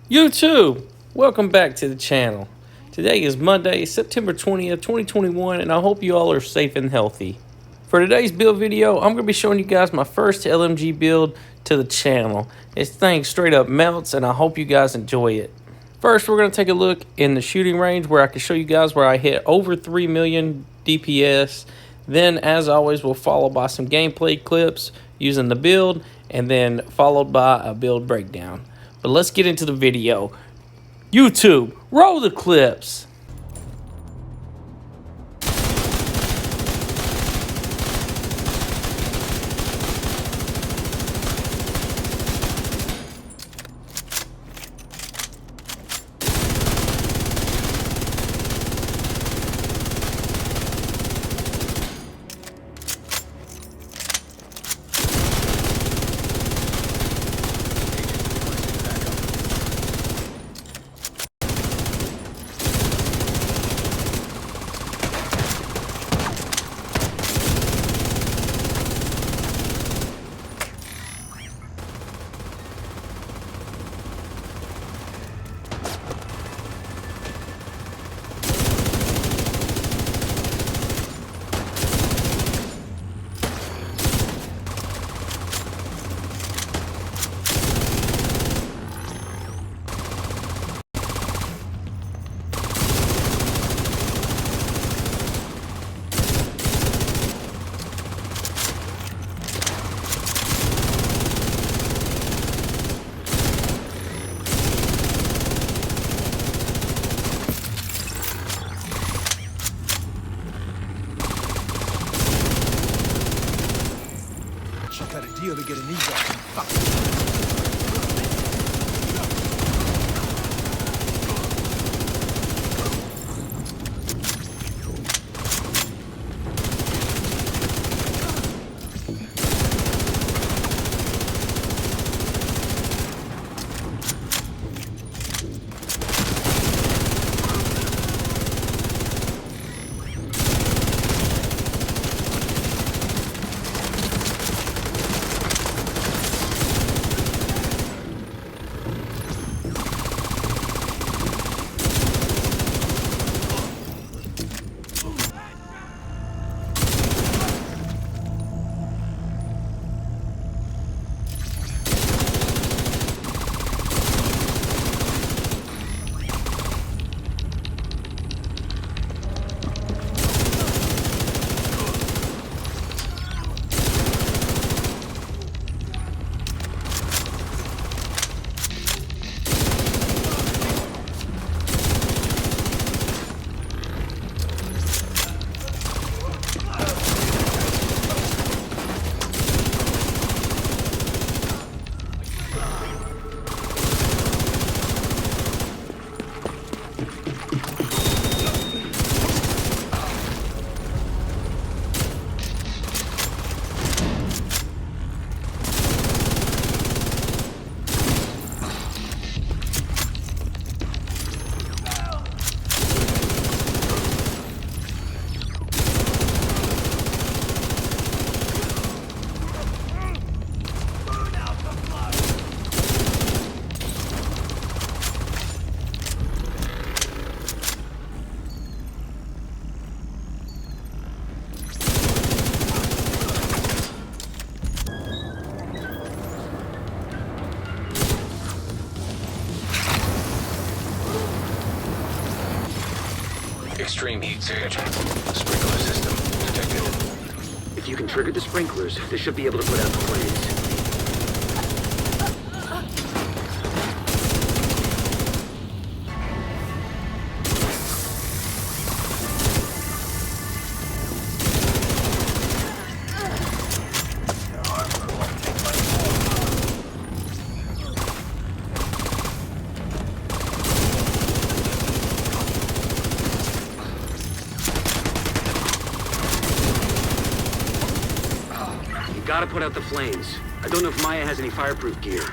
YouTube, welcome back to the channel. Today is Monday, September 20th, 2021, and I hope you all are safe and healthy. For today's build video, I'm going to be showing you guys my first LMG build to the channel. This thing straight up melts, and I hope you guys enjoy it. First, we're going to take a look in the shooting range where I can show you guys where I hit over 3 million DPS. Then, as always, we'll follow by some gameplay clips using the build, and then followed by a build breakdown. But let's get into the video. YouTube, roll the clips. I got a deal to get an eval. Extreme heat signature. Sprinkler system detected. If you can trigger the sprinklers, this should be able to put out the flames. Gotta put out the flames. I don't know if Maya has any fireproof gear.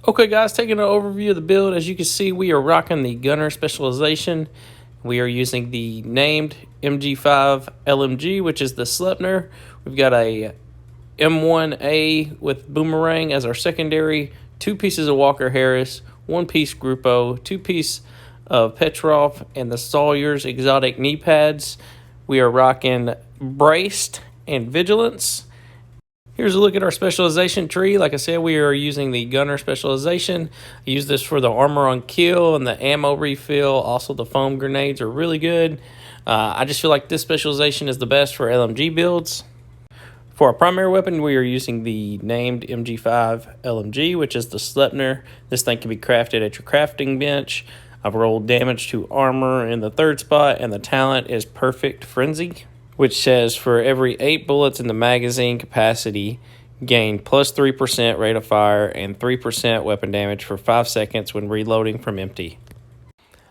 Okay guys, taking an overview of the build. As you can see, we are rocking the gunner specialization. We are using the named MG5 LMG, which is the Sleipnir. We've got a M1A with boomerang as our secondary, 2 pieces of Walker Harris, 1 piece Grupo, 2 piece of Petrov, and the Sawyer's exotic knee pads. We are rocking braced and vigilance. Here's a look at our specialization tree. Like I said, we are using the gunner specialization. I use this for the armor on kill and the ammo refill. Also, the foam grenades are really good. I just feel like this specialization is the best for LMG builds. For our primary weapon, we are using the named MG5 LMG, which is the Sleipnir. This thing can be crafted at your crafting bench. I've rolled damage to armor in the 3rd spot, and the talent is Perfect Frenzy, which says for every 8 bullets in the magazine capacity, gain plus 3% rate of fire and 3% weapon damage for 5 seconds when reloading from empty.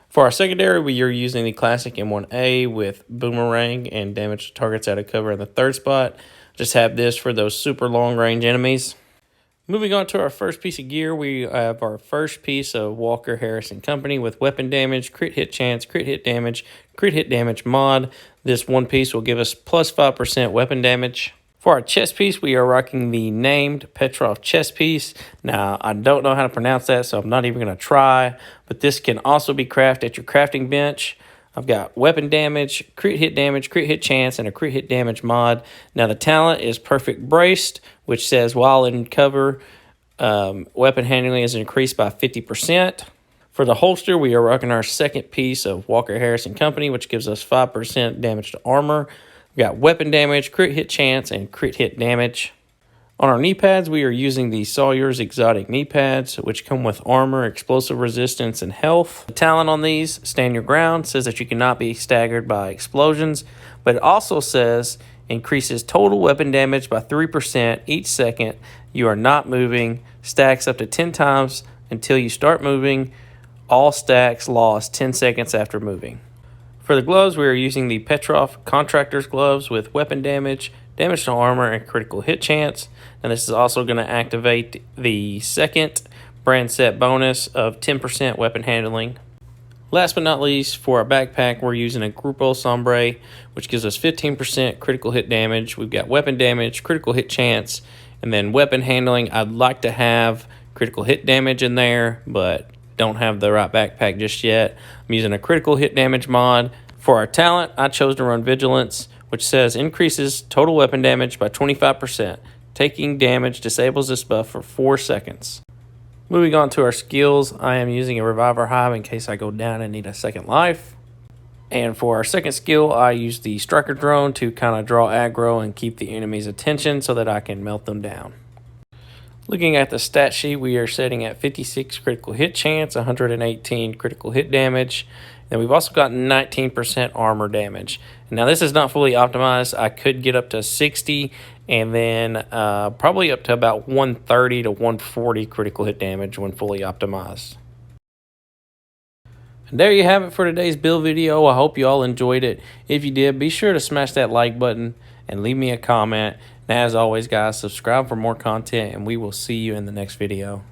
For our secondary, we are using the classic M1A with boomerang and damage to targets out of cover in the 3rd spot. Just have this for those super long range enemies. Moving on to our first piece of gear, we have our first piece of Walker Harris & Company with weapon damage, crit hit chance, crit hit damage mod. This one piece will give us plus 5% weapon damage. For our chest piece, we are rocking the named Petrov chest piece. Now, I don't know how to pronounce that, so I'm not even going to try, but this can also be crafted at your crafting bench. I've got weapon damage, crit hit chance, and a crit hit damage mod. Now, the talent is Perfect Braced, which says while in cover, weapon handling is increased by 50%. For the holster, we are rocking our second piece of Walker Harris & Company, which gives us 5% damage to armor. We've got weapon damage, crit hit chance, and crit hit damage. On our knee pads, we are using the Sawyer's exotic knee pads, which come with armor, explosive resistance, and health. The talent on these, Stand Your Ground, says that you cannot be staggered by explosions, but it also says increases total weapon damage by 3% each second you are not moving, stacks up to 10 times until you start moving, all stacks lost 10 seconds after moving. For the gloves, we are using the Petrov Contractor's Gloves with weapon damage, damage to armor, and critical hit chance. And this is also going to activate the second brand set bonus of 10% weapon handling. Last but not least, for our backpack, we're using a Grupo Sombre, which gives us 15% critical hit damage. We've got weapon damage, critical hit chance, and then weapon handling. I'd like to have critical hit damage in there, but don't have the right backpack just yet. I'm using a critical hit damage mod. For our talent, I chose to run Vigilance, which says increases total weapon damage by 25%. Taking damage disables this buff for 4 seconds. Moving on to our skills, I am using a Reviver Hive in case I go down and need a second life. And for our second skill, I use the Striker Drone to kind of draw aggro and keep the enemy's attention so that I can melt them down. Looking at the stat sheet, we are setting at 56 critical hit chance, 118 critical hit damage, and we've also got 19% armor damage. Now, this is not fully optimized. I could get up to 60 and then probably up to about 130 to 140 critical hit damage when fully optimized. And there you have it for today's build video. I hope you all enjoyed it. If you did, be sure to smash that like button and leave me a comment. And as always, guys, subscribe for more content, and we will see you in the next video.